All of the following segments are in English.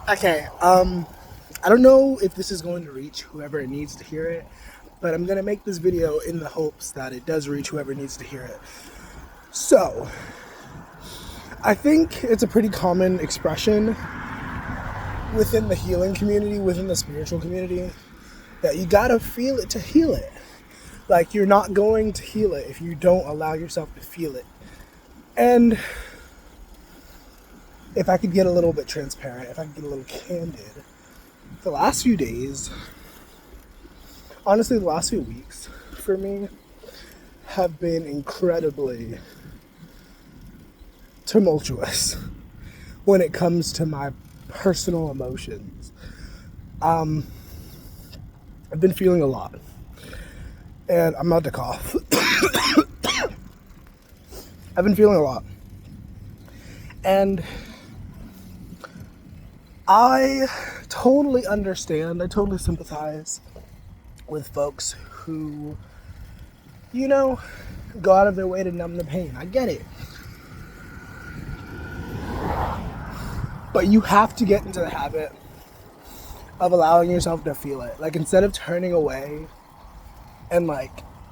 Okay, I don't know if this is going to reach whoever it needs to hear it, but I'm gonna make this video in the hopes that it does reach whoever needs to hear it. So, I think it's a pretty common expression within the healing community, within the spiritual community, that you gotta feel it to heal it. Like, you're not going to heal it if you don't allow yourself to feel it. And if I could get a little bit transparent, if I could get a little candid, the last few days, honestly, the last few weeks for me have been incredibly tumultuous when it comes to my personal emotions. I've been feeling a lot, and I'm about to cough. I've been feeling a lot, and I totally understand, I totally sympathize with folks who, go out of their way to numb the pain. I get it. But you have to get into the habit of allowing yourself to feel it. Like, instead of turning away and,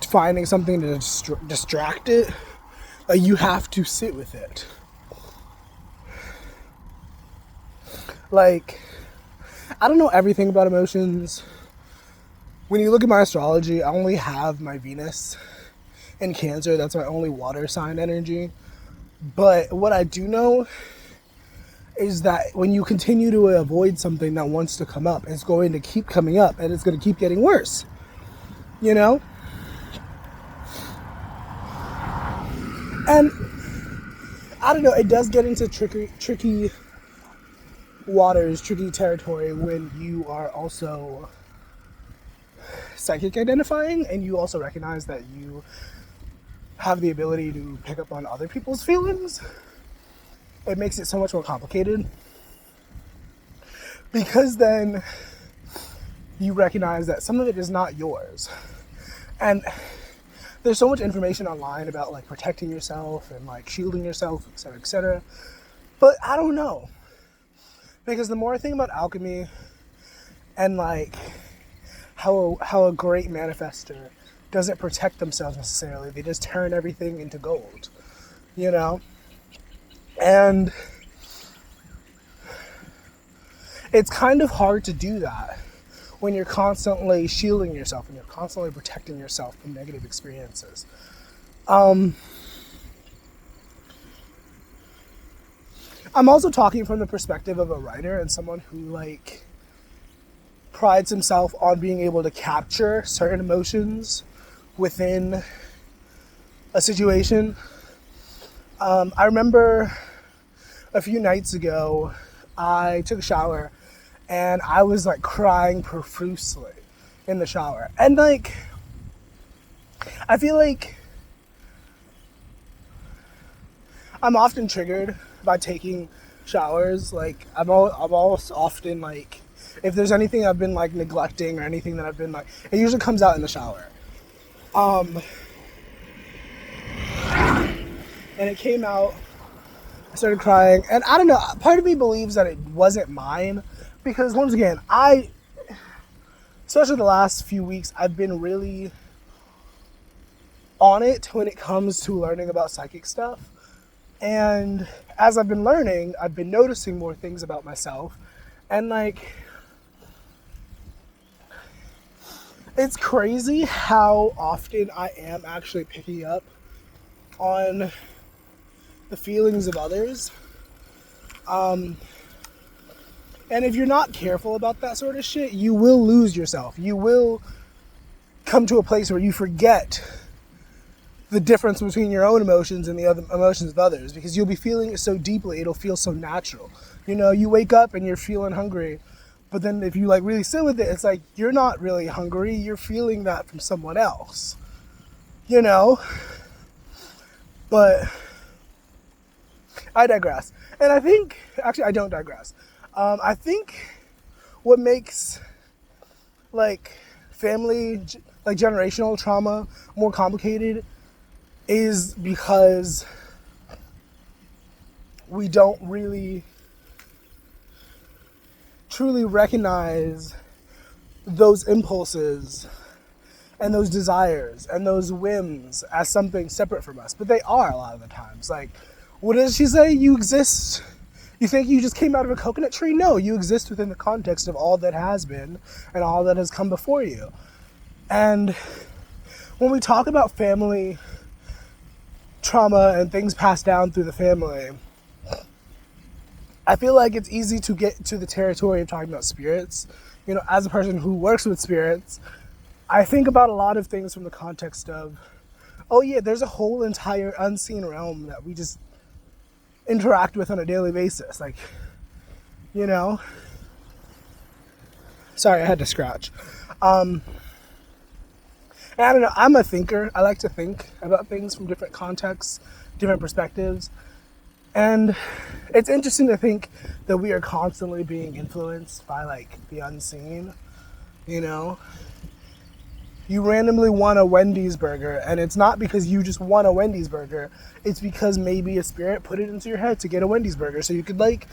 finding something to distract it, you have to sit with it. Like, I don't know everything about emotions. When you look at my astrology, I only have my Venus in Cancer. That's my only water sign energy. But what I do know is that when you continue to avoid something that wants to come up, it's going to keep coming up and it's going to keep getting worse. You know? And I don't know, it does get into tricky waters, tricky territory when you are also psychic identifying and you also recognize that you have the ability to pick up on other people's feelings. It makes it so much more complicated because then you recognize that some of it is not yours. And there's so much information online about protecting yourself and shielding yourself, etc., etc. But I don't know. Because the more I think about alchemy and how a great manifester doesn't protect themselves necessarily, they just turn everything into gold, And it's kind of hard to do that when you're constantly shielding yourself and you're constantly protecting yourself from negative experiences. I'm also talking from the perspective of a writer and someone who prides himself on being able to capture certain emotions within a situation. I remember a few nights ago, I took a shower and I was crying profusely in the shower. And I feel like I'm often triggered by taking showers. I'm almost often if there's anything I've been neglecting or anything that I've been it usually comes out in the shower. And it came out, I started crying, and I don't know, part of me believes that it wasn't mine, because once again, especially the last few weeks, I've been really on it when it comes to learning about psychic stuff. And as I've been learning, I've been noticing more things about myself. And it's crazy how often I am actually picking up on the feelings of others. And if you're not careful about that sort of shit, you will lose yourself. You will come to a place where you forget the difference between your own emotions and the other emotions of others, because you'll be feeling it so deeply, it'll feel so natural. You wake up and you're feeling hungry, but then if you really sit with it, it's you're not really hungry, you're feeling that from someone else. But I digress. And I think, actually I don't digress. I think what makes family, generational trauma more complicated is because we don't really truly recognize those impulses and those desires and those whims as something separate from us. But they are a lot of the times. Like, what does she say? You exist. You think you just came out of a coconut tree? No, you exist within the context of all that has been and all that has come before you. And when we talk about family trauma and things passed down through the family, I feel like it's easy to get to the territory of talking about spirits. You know, as a person who works with spirits, I think about a lot of things from the context of, oh yeah, there's a whole entire unseen realm that we just interact with on a daily basis. Like, you know, sorry, I had to scratch. I don't know, I'm a thinker. I like to think about things from different contexts, different perspectives. And it's interesting to think that we are constantly being influenced by like the unseen, you know? You randomly want a Wendy's burger, and it's not because you just want a Wendy's burger. It's because maybe a spirit put it into your head to get a Wendy's burger so you could like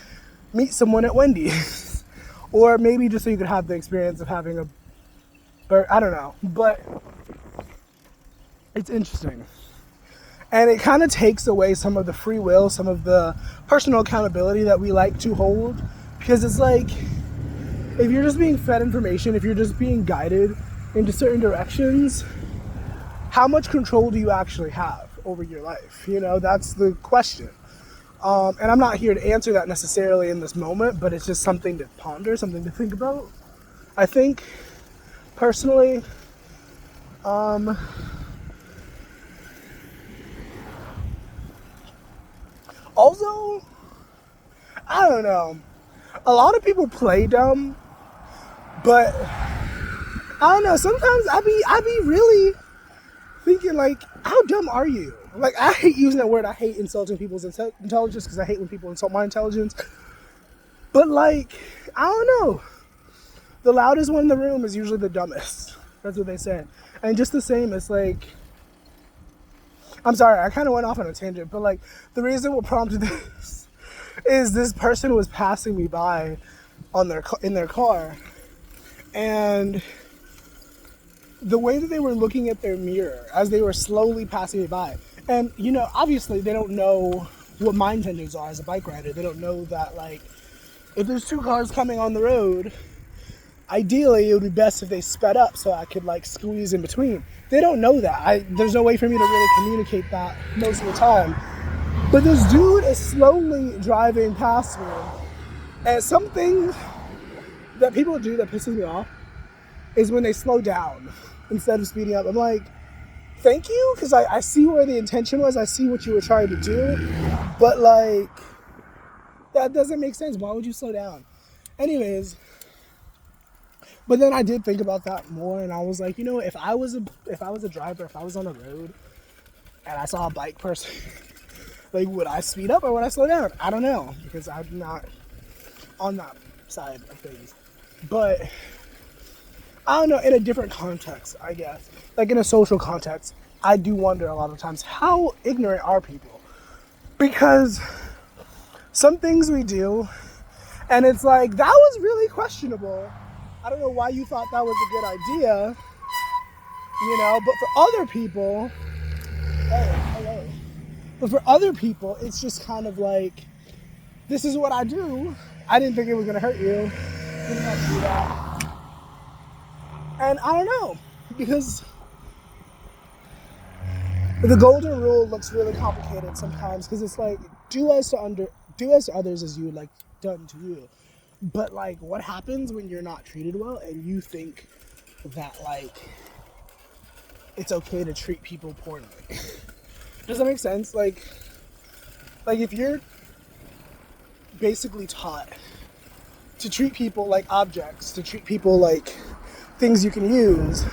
meet someone at Wendy's. Or maybe just so you could have the experience of having a burger. I don't know. But it's interesting. And it kind of takes away some of the free will, some of the personal accountability that we like to hold. Because it's like, if you're just being fed information, if you're just being guided into certain directions, how much control do you actually have over your life? You know, that's the question. And I'm not here to answer that necessarily in this moment, but it's just something to ponder, something to think about. I think, personally, also, I don't know. A lot of people play dumb, but I don't know. Sometimes I be really thinking like, how dumb are you? Like, I hate using that word. I hate insulting people's intelligence because I hate when people insult my intelligence. But like, I don't know. The loudest one in the room is usually the dumbest. That's what they say. And just the same, it's like, I'm sorry, I kind of went off on a tangent, but like, the reason what prompted this is this person was passing me by in their car, and the way that they were looking at their mirror as they were slowly passing me by, and you know, obviously they don't know what my intentions are as a bike rider. They don't know that, like, if there's two cars coming on the road, ideally it would be best if they sped up so I could like squeeze in between. They don't know that. There's no way for me to really communicate that most of the time. But this dude is slowly driving past me, and something that people do that pisses me off is when they slow down instead of speeding up. I'm like, thank you, because I see where the intention was. I see what you were trying to do, but like, that doesn't make sense. Why would you slow down? Anyways, but then I did think about that more, and I was like, you know, if I was a driver, if I was on the road and I saw a bike person, like, would I speed up or would I slow down? I don't know, because I'm not on that side of things. But I don't know, in a different context, I guess, like in a social context, I do wonder a lot of times, how ignorant are people? Because some things we do, and it's like, that was really questionable. I don't know why you thought that was a good idea, you know, but for other people, hello. But for other people, it's just kind of like, this is what I do. I didn't think it was going to hurt you. Didn't have to do that. And I don't know, because the golden rule looks really complicated sometimes, because it's like, do as to others as you would like done to you. But like, what happens when you're not treated well and you think that like it's okay to treat people poorly? Does that make sense? Like if you're basically taught to treat people like objects, to treat people like things you can use,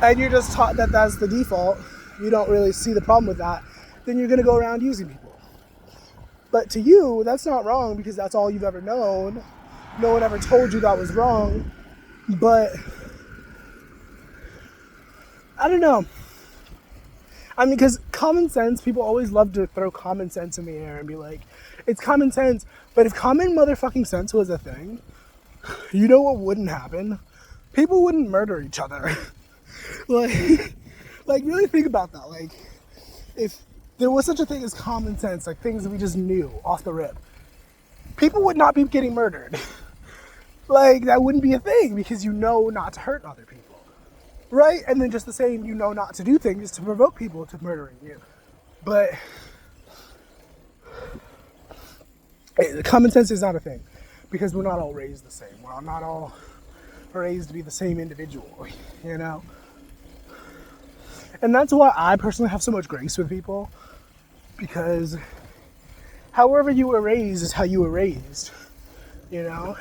and you're just taught that that's the default, you don't really see the problem with that, then you're gonna go around using people. But to you, that's not wrong, because that's all you've ever known. No one ever told you that was wrong. But I don't know. I mean, because common sense, people always love to throw common sense in the air and be like, it's common sense. But if common motherfucking sense was a thing, You know what wouldn't happen? People wouldn't murder each other. like, like really think about that. Like, if there was such a thing as common sense, like things that we just knew off the rip, people would not be getting murdered. Like, that wouldn't be a thing because you know not to hurt other people, right? And then just the same, you know not to do things to provoke people to murdering you. But common sense is not a thing because we're not all raised the same. We're not all raised to be the same individual, you know? And that's why I personally have so much grace with people, because however you were raised is how you were raised, you know?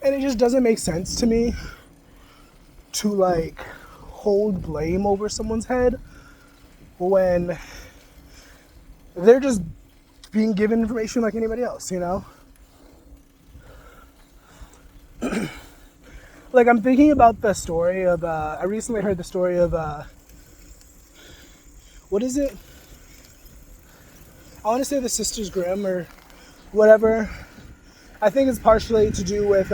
And it just doesn't make sense to me to like hold blame over someone's head when they're just being given information like anybody else, you know? Like, I'm thinking about the story of, I recently heard the story of, what is it? I want to say the Sisters Grimm or whatever. I think it's partially to do with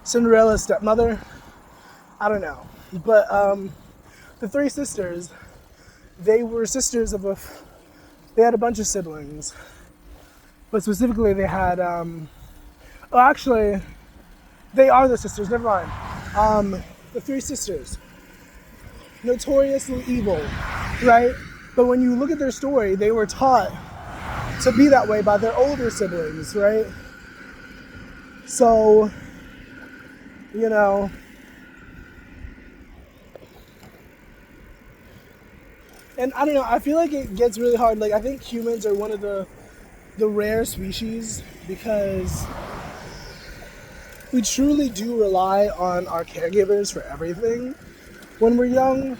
Cinderella's stepmother. I don't know. But the three sisters, they were sisters of they had a bunch of siblings. But specifically they had, actually, they are the sisters, never mind. The three sisters, notoriously evil, right? But when you look at their story, they were taught to be that way by their older siblings, right? So, you know, and I don't know, I feel like it gets really hard. Like, I think humans are one of the rare species because we truly do rely on our caregivers for everything when we're young.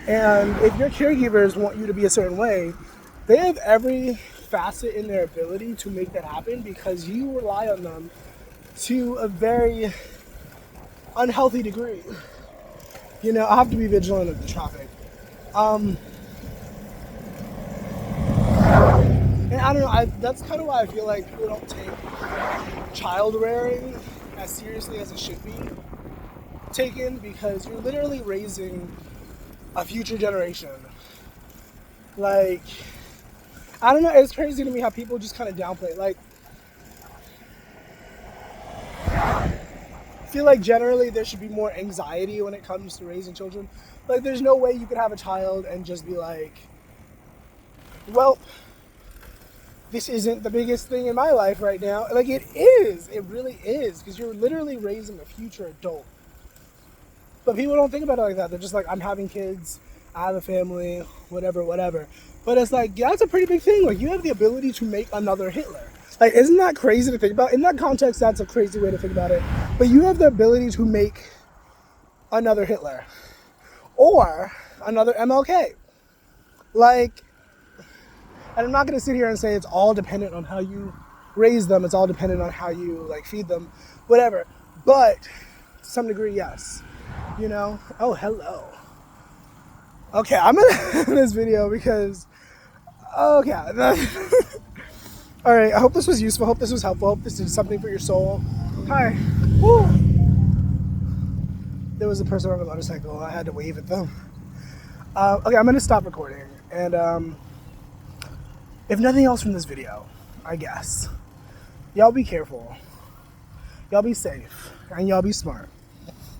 And if your caregivers want you to be a certain way, they have every facet in their ability to make that happen because you rely on them to a very unhealthy degree. You know, I have to be vigilant of the traffic. And I don't know, that's kind of why I feel like people don't take child rearing as seriously as it should be taken, because you're literally raising a future generation. Like, I don't know, it's crazy to me how people just kind of downplay it. Like, I feel like generally there should be more anxiety when it comes to raising children. Like, there's no way you could have a child and just be like, well, this isn't the biggest thing in my life right now. Like, it is. It really is. Because you're literally raising a future adult. But people don't think about it like that. They're just like, I'm having kids, I have a family, whatever. But it's like, yeah, that's a pretty big thing. Like, you have the ability to make another Hitler. Like, isn't that crazy to think about? In that context, that's a crazy way to think about it. But you have the ability to make another Hitler. Or another MLK. Like, and I'm not going to sit here and say it's all dependent on how you raise them. It's all dependent on how you, like, feed them. Whatever. But to some degree, yes. You know? Oh, hello. Okay, I'm going to end this video because... Okay. Alright, I hope this was useful. I hope this was helpful. I hope this did something for your soul. Hi. Woo! There was a person on a motorcycle. I had to wave at them. Okay, I'm going to stop recording. And, if nothing else from this video, I guess, y'all be careful. Y'all be safe. And y'all be smart.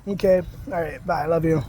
Okay? Alright, bye. I love you.